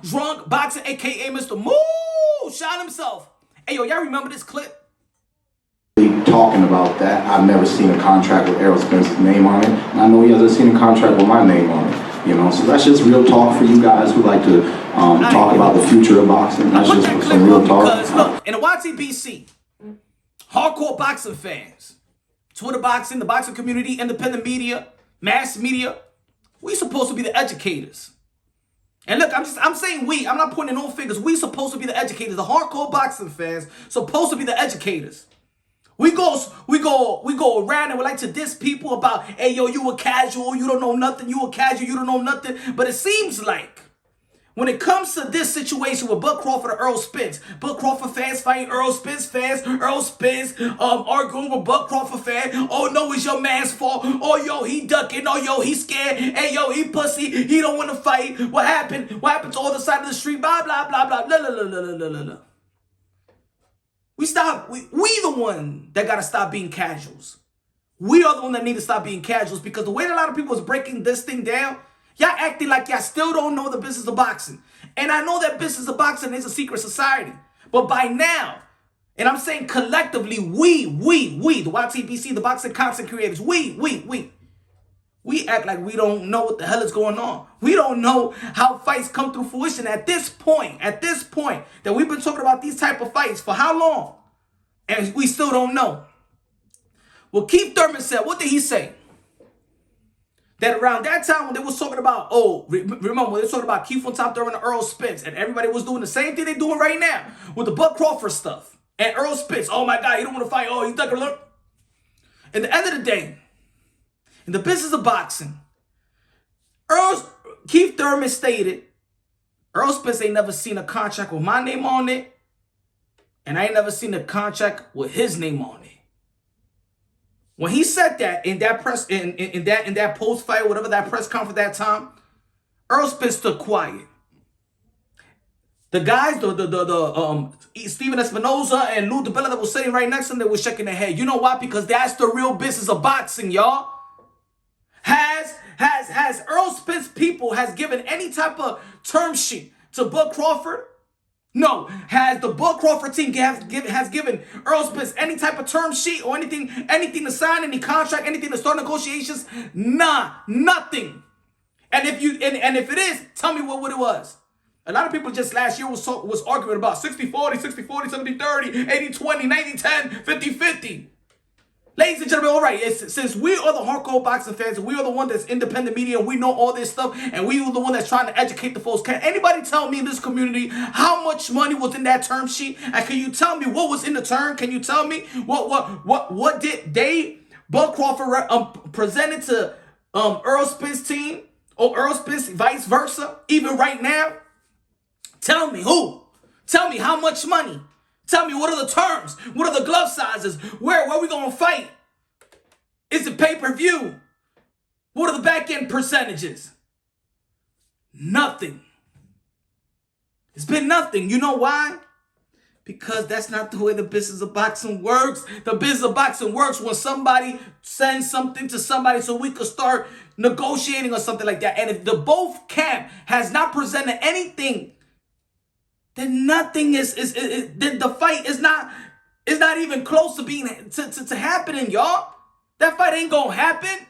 Drunk Boxing, aka Mr. Moo Shot himself. Hey, yo, y'all remember this clip? Talking about that, I've never seen a contract with Errol Spence's name on it, and I know he hasn't seen a contract with my name on it. You know, so that's just real talk for you guys who like to talk about the future of boxing. That's just some real talk. Because look, in the YTBC, hardcore boxing fans, Twitter boxing, the boxing community, independent media, mass media, we supposed to be the educators. And look, I'm saying we. I'm not pointing no fingers. We supposed to be the educators. The hardcore boxing fans supposed to be the educators. We go around and we like to diss people about, hey, yo, you a casual, you don't know nothing, you a casual, you don't know nothing. But it seems like when it comes to this situation with Bud Crawford and Errol Spence, Bud Crawford fans fighting Errol Spence fans, Errol Spence arguing with Bud Crawford fan, oh, no, it's your man's fault, oh, yo, he ducking, oh, yo, he scared, hey, yo, he pussy, he don't want to fight, what happened to all the side of the street, blah, blah, blah, blah, blah, blah, blah, blah, blah, blah, blah. We the one that got to stop being casuals. We are the one that need to stop being casuals, because the way that a lot of people is breaking this thing down, y'all acting like y'all still don't know the business of boxing. And I know that business of boxing is a secret society. But by now, and I'm saying collectively, we, the YTBC, the boxing content creators, we act like we don't know what the hell is going on. We don't know how fights come through fruition at this point that we've been talking about these type of fights for how long? And we still don't know. Well, Keith Thurman said, what did he say? That around that time when they was talking about, remember when they was talking about Keith on top Thurman and Errol Spence, and everybody was doing the same thing they're doing right now with the Bud Crawford stuff. And Errol Spence, oh my God, he don't want to fight, oh, he's not gonna look. At the end of the day, in the business of boxing, Keith Thurman stated, Errol Spence ain't never seen a contract with my name on it, and I ain't never seen a contract with his name on it. When he said that in that press, in that post fight, whatever that press conference that time, Errol Spence stood quiet. The guys, Steven Espinoza and Lou DiBella that was sitting right next to him, they were shaking their head. You know why? Because that's the real business of boxing, y'all. Has Errol Spence people has given any type of term sheet to Bud Crawford? No. Has the Bud Crawford team has given Errol Spence any type of term sheet or anything to sign, any contract, anything to start negotiations? Nah, nothing. And if it is, tell me what it was. A lot of people just last year was arguing about 60-40, 60-40, 70-30, 80-20, 90-10, 50-50. Ladies and gentlemen, all right, since we are the hardcore boxing fans, we are the one that's independent media, and we know all this stuff, and we are the one that's trying to educate the folks. Can anybody tell me in this community how much money was in that term sheet? And can you tell me what was in the term? Can you tell me what did Bud Crawford presented to Errol Spence team, or Errol Spence vice versa, even right now? Tell me who? Tell me how much money? Tell me what are the terms? What are the glove sizes? Where are we going to fight? Is it pay-per-view? What are the back-end percentages? Nothing. It's been nothing. You know why? Because that's not the way the business of boxing works. The business of boxing works when somebody sends something to somebody so we could start negotiating or something like that. And if the both camp has not presented anything, then nothing then the fight is not even close to being to happening, y'all. That fight ain't gonna happen.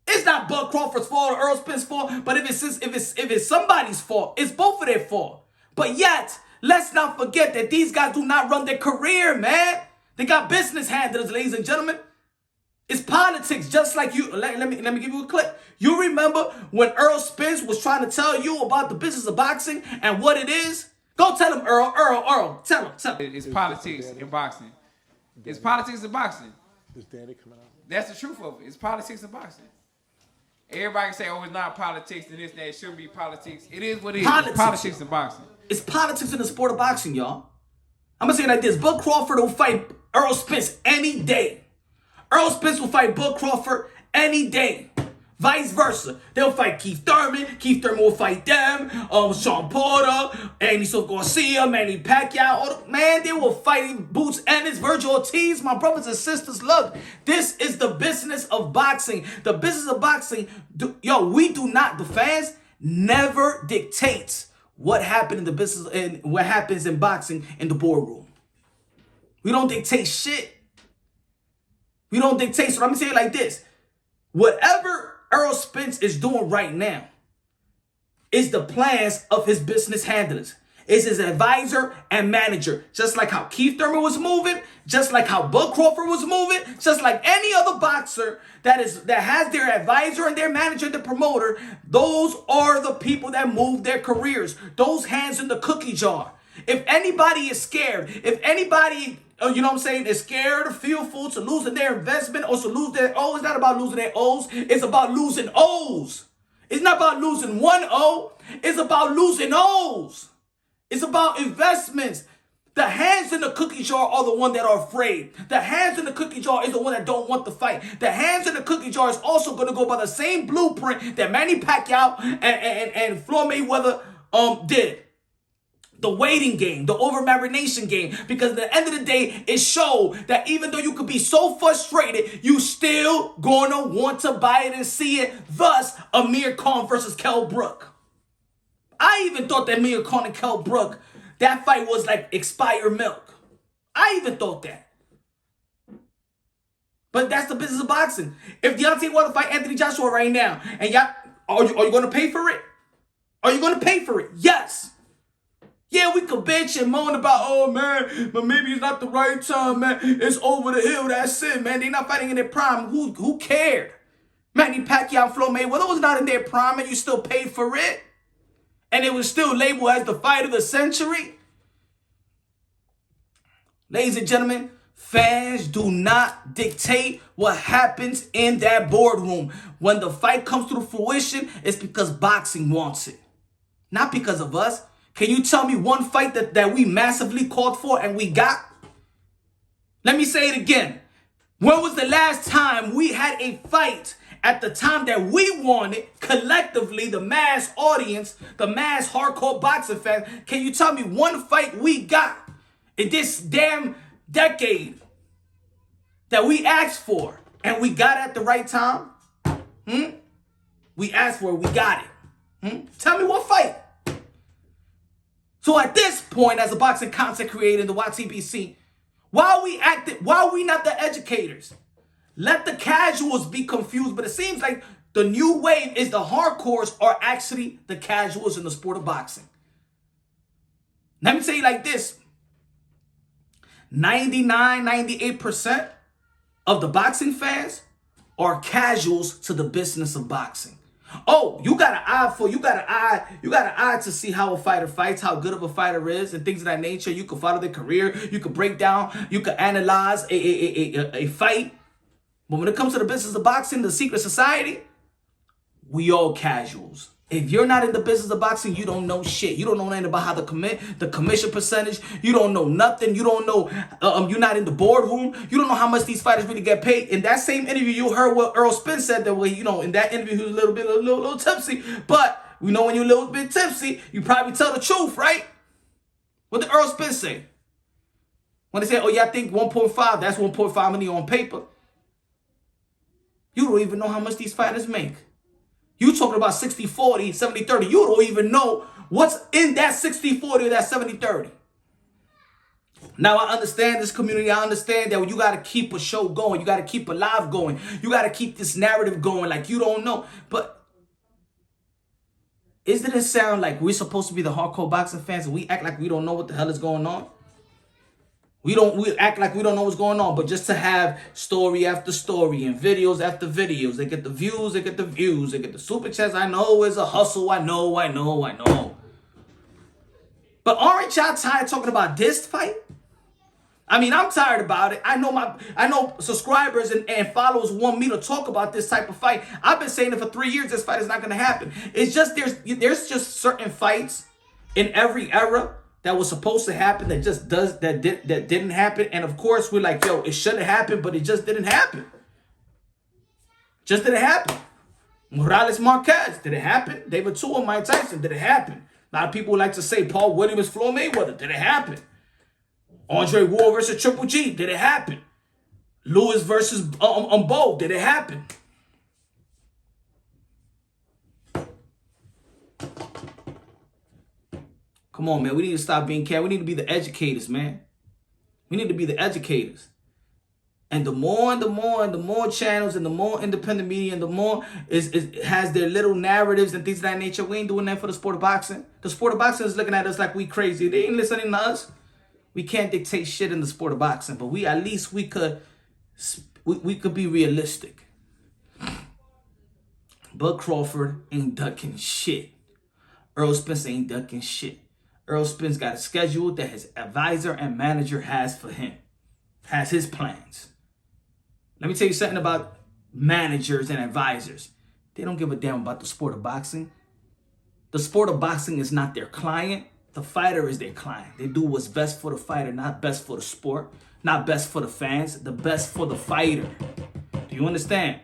It's not Bud Crawford's fault or Errol Spence's fault, but if it's somebody's fault, it's both of their fault. But yet, let's not forget that these guys do not run their career, man. They got business handlers, ladies and gentlemen. It's politics, just like you. Let me give you a clip. You remember when Errol Spence was trying to tell you about the business of boxing and what it is? Go tell him, Earl. Tell him. It's politics in boxing. It's politics in boxing. Is Danny coming out? That's the truth of it. It's politics in boxing. Everybody can say, oh, it's not politics and this, that. It shouldn't be politics. It is what it is. It's politics in boxing. It's politics in the sport of boxing, y'all. I'm going to say it like this. Bud Crawford will fight Errol Spence any day. Errol Spence will fight Bud Crawford any day. Vice versa. They'll fight Keith Thurman. Keith Thurman will fight them. Sean Porter, Andy Garcia, Manny Pacquiao. Man, they will fight Boots Ennis, Virgil Ortiz. My brothers and sisters, look. This is the business of boxing. The business of boxing, we do not, the fans, never dictates what happened in the business and what happens in boxing in the boardroom. We don't dictate shit. We don't dictate. So I'm gonna say it like this. Whatever Errol Spence is doing right now is the plans of his business handlers. Is his advisor and manager. Just like how Keith Thurman was moving, just like how Bud Crawford was moving, just like any other boxer that has their advisor and their manager and the promoter, those are the people that move their careers. Those hands in the cookie jar. If anybody is scared, if anybody, you know what I'm saying, is scared or fearful to losing their investment or to lose their O's, it's not about losing their O's, it's about losing O's. It's not about losing one O, it's about losing O's. It's about investments. The hands in the cookie jar are the one that are afraid. The hands in the cookie jar is the one that don't want to fight. The hands in the cookie jar is also going to go by the same blueprint that Manny Pacquiao and Floyd Mayweather did. The waiting game, the over-marination game. Because at the end of the day, it showed that even though you could be so frustrated, you still gonna want to buy it and see it. Thus, Amir Khan versus Kell Brook. I even thought that Amir Khan and Kell Brook, that fight was like expired milk. I even thought that. But that's the business of boxing. If Deontay want to fight Anthony Joshua right now, and y'all, are you going to pay for it? Are you going to pay for it? Yes. Yeah, we could bitch and moan about, oh man, but maybe it's not the right time, man. It's over the hill. That's it, man. They're not fighting in their prime. Who cared? Manny Pacquiao and Floyd Mayweather was not in their prime, and you still paid for it. And it was still labeled as the fight of the century. Ladies and gentlemen, fans do not dictate what happens in that boardroom. When the fight comes to fruition, it's because boxing wants it. Not because of us. Can you tell me one fight that we massively called for and we got? Let me say it again. When was the last time we had a fight at the time that we wanted, collectively, the mass audience, the mass hardcore boxing fans? Can you tell me one fight we got in this damn decade that we asked for and we got at the right time? We asked for it, we got it. Tell me what fight. So at this point, as a boxing content creator in the YTBC, why are we not the educators? Let the casuals be confused, but it seems like the new wave is the hardcores are actually the casuals in the sport of boxing. Let me tell you like this. 98% of the boxing fans are casuals to the business of boxing. Oh, you got an eye to see how a fighter fights, how good of a fighter is, and things of that nature. You can follow their career, you can break down, you can analyze a fight. But when it comes to the business of boxing, the secret society, we all casuals. If you're not in the business of boxing, you don't know shit. You don't know nothing about how the commission percentage. You don't know nothing. You don't know, you're not in the boardroom. You don't know how much these fighters really get paid. In that same interview, you heard what Errol Spence said that way, in that interview, he was a little tipsy. But we know when you're a little bit tipsy, you probably tell the truth, right? What did Errol Spence say? When they say, oh yeah, I think 1.5, that's 1.5 million on paper. You don't even know how much these fighters make. You talking about 60-40, 70-30. You don't even know what's in that 60-40 or that 70-30. Now, I understand this community. I understand that you got to keep a show going. You got to keep a live going. You got to keep this narrative going like you don't know. But doesn't it sound like we're supposed to be the hardcore boxing fans and we act like we don't know what the hell is going on? We act like we don't know what's going on, but just to have story after story and videos after videos, they get the views, they get the super chats. I know it's a hustle. I know. But aren't y'all tired talking about this fight? I mean, I'm tired about it. I know subscribers and followers want me to talk about this type of fight. I've been saying it for 3 years. This fight is not going to happen. It's just there's just certain fights in every era that was supposed to happen that didn't happen. And of course, we're like, yo, it should have happened, but it just didn't happen. Just didn't happen. Morales Marquez, did it happen? David Tua, Mike Tyson, did it happen? A lot of people like to say Paul Williams, Floyd Mayweather, did it happen? Andre Ward versus Triple G, did it happen? Lewis versus Bo, did it happen? Come on, man. We need to stop being cat. We need to be the educators, man. We need to be the educators. And the more channels and the more independent media and the more has their little narratives and things of that nature, we ain't doing that for the sport of boxing. The sport of boxing is looking at us like we crazy. They ain't listening to us. We can't dictate shit in the sport of boxing, but we could be realistic. Bud Crawford ain't ducking shit. Earl Spence ain't ducking shit. Earl Spence got a schedule that his advisor and manager has for him. Has his plans. Let me tell you something about managers and advisors. They don't give a damn about the sport of boxing. The sport of boxing is not their client. The fighter is their client. They do what's best for the fighter, not best for the sport, not best for the fans, the best for the fighter. Do you understand?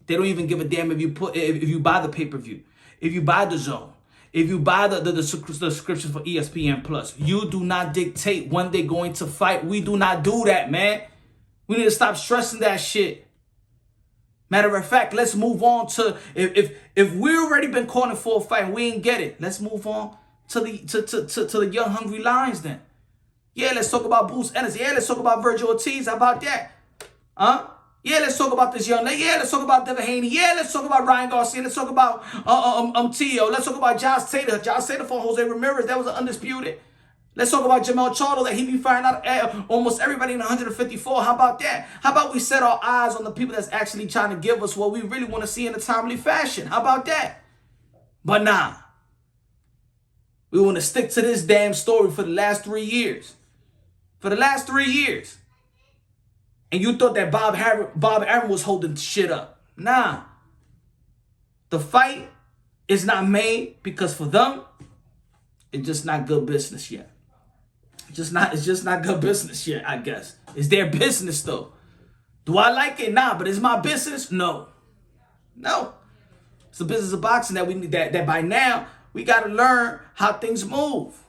They don't even give a damn if you buy the pay-per-view, if you buy the zone, if you buy the subscription for ESPN Plus. You do not dictate when they're going to fight. We do not do that, man. We need to stop stressing that shit. Matter of fact, let's move on to if we already been calling for a fight and we ain't get it, let's move on to the young hungry lions then. Yeah, let's talk about Bruce Ennis. Yeah, let's talk about Virgil Ortiz. How about that? Huh? Yeah, let's talk about this young lady. Yeah, let's talk about Devin Haney. Yeah, let's talk about Ryan Garcia. Let's talk about Tio. Let's talk about Josh Taylor. Josh Taylor for Jose Ramirez. That was undisputed. Let's talk about Jamel Charlo, that he be firing out almost everybody in 154. How about that? How about we set our eyes on the people that's actually trying to give us what we really want to see in a timely fashion? How about that? But nah. We want to stick to this damn story for the last 3 years. For the last 3 years. And you thought that Bob Arum was holding shit up. Nah. The fight is not made because for them, it's just not good business yet. It's just not good business yet, I guess. It's their business though. Do I like it? Nah, but it's my business? No. No. It's the business of boxing that we need that by now we gotta learn how things move.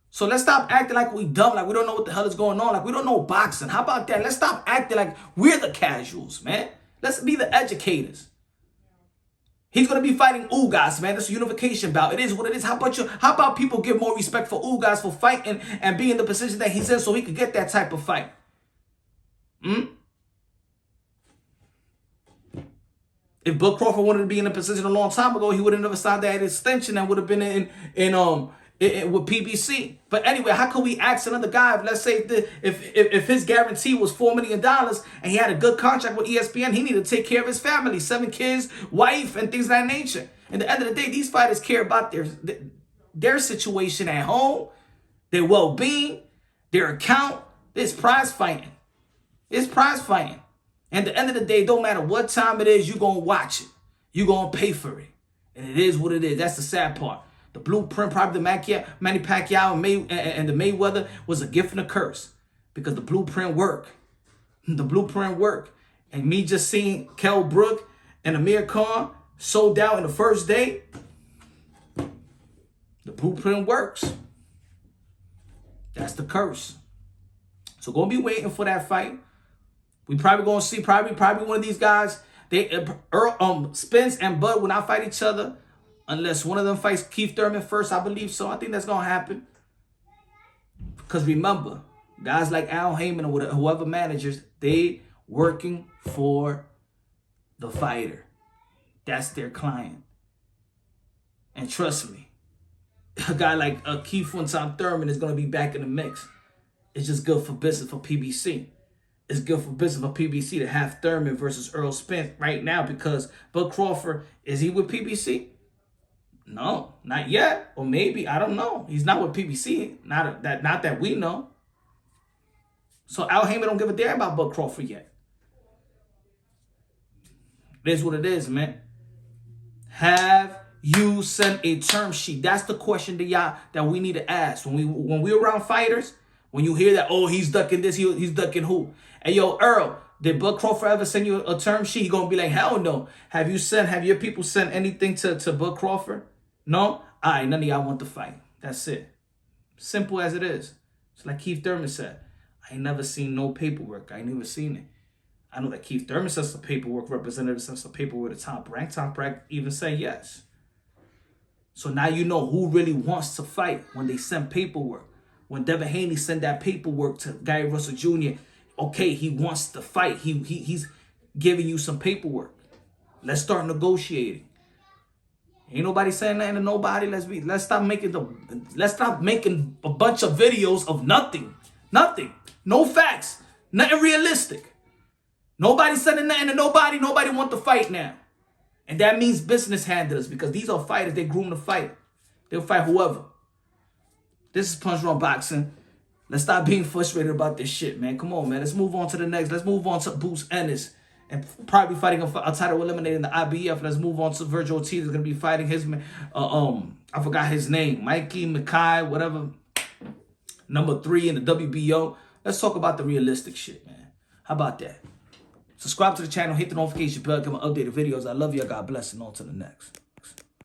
So let's stop acting like we dumb, like we don't know what the hell is going on, like we don't know boxing. How about that? Let's stop acting like we're the casuals, man. Let's be the educators. He's going to be fighting Ugas, man. That's a unification bout. It is what it is. How about people give more respect for Ugas for fighting and being in the position that he's in so he could get that type of fight? If Bud Crawford wanted to be in a position a long time ago, he would have never signed that extension and would have been with PBC. But anyway, how could we ask another guy if, let's say, if his guarantee was $4 million and he had a good contract with ESPN, he needed to take care of his family, 7 kids, wife, and things of that nature. At the end of the day, these fighters care about their situation at home, their well-being, their account. It's prize fighting. It's prize fighting. And at the end of the day, don't matter what time it is, you're going to watch it. You're going to pay for it. And it is what it is. That's the sad part. The blueprint, probably the Manny Pacquiao and the Mayweather was a gift and a curse because the blueprint worked. The blueprint worked. And me just seeing Kell Brook and Amir Khan sold out in the first day, the blueprint works. That's the curse. So gonna be waiting for that fight. We probably gonna see probably one of these guys. Spence and Bud will not fight each other. Unless one of them fights Keith Thurman first, I believe so. I think that's going to happen. Because remember, guys like Al Heyman or whoever managers, they working for the fighter. That's their client. And trust me, a guy like Keith Thurman is going to be back in the mix. It's just good for business for PBC. It's good for business for PBC to have Thurman versus Earl Spence right now because Bud Crawford, is he with PBC? No, not yet. Or maybe, I don't know. He's not with PBC. Not that we know. So Al Heyman don't give a damn about Bud Crawford yet. It is what it is, man. Have you sent a term sheet? That's the question that we need to ask. When we around fighters, when you hear that, oh, he's ducking this, he's ducking who? Hey, yo, Earl, did Bud Crawford ever send you a term sheet? He gonna be like, hell no. Have your people sent anything to Bud Crawford? No? All right, none of y'all want to fight. That's it. Simple as it is. It's like Keith Thurman said. I ain't never seen no paperwork. I ain't never seen it. I know that Keith Thurman says some paperwork, representative says some paperwork at the top rank. Top rank even say yes. So now you know who really wants to fight when they send paperwork. When Devin Haney sent that paperwork to Gary Russell Jr., okay, he wants to fight. He's giving you some paperwork. Let's start negotiating. Ain't nobody saying nothing to nobody. Let's stop making a bunch of videos of nothing. Nothing. No facts. Nothing realistic. Nobody sending nothing to nobody. Nobody want to fight now. And that means business handlers, because these are fighters. They groom to fight. They'll fight whoever. This is Punch Drunk Boxing. Let's stop being frustrated about this shit, man. Come on, man. Let's move on to the next. Let's move on to Boots Ennis. And probably fighting a title eliminating the IBF. Let's move on to Virgil Ortiz. Is going to be fighting his, I forgot his name. Mikey Mackay, whatever. Number 3 in the WBO. Let's talk about the realistic shit, man. How about that? Subscribe to the channel. Hit the notification bell. Get my updated videos. I love you. God bless. And on to the next.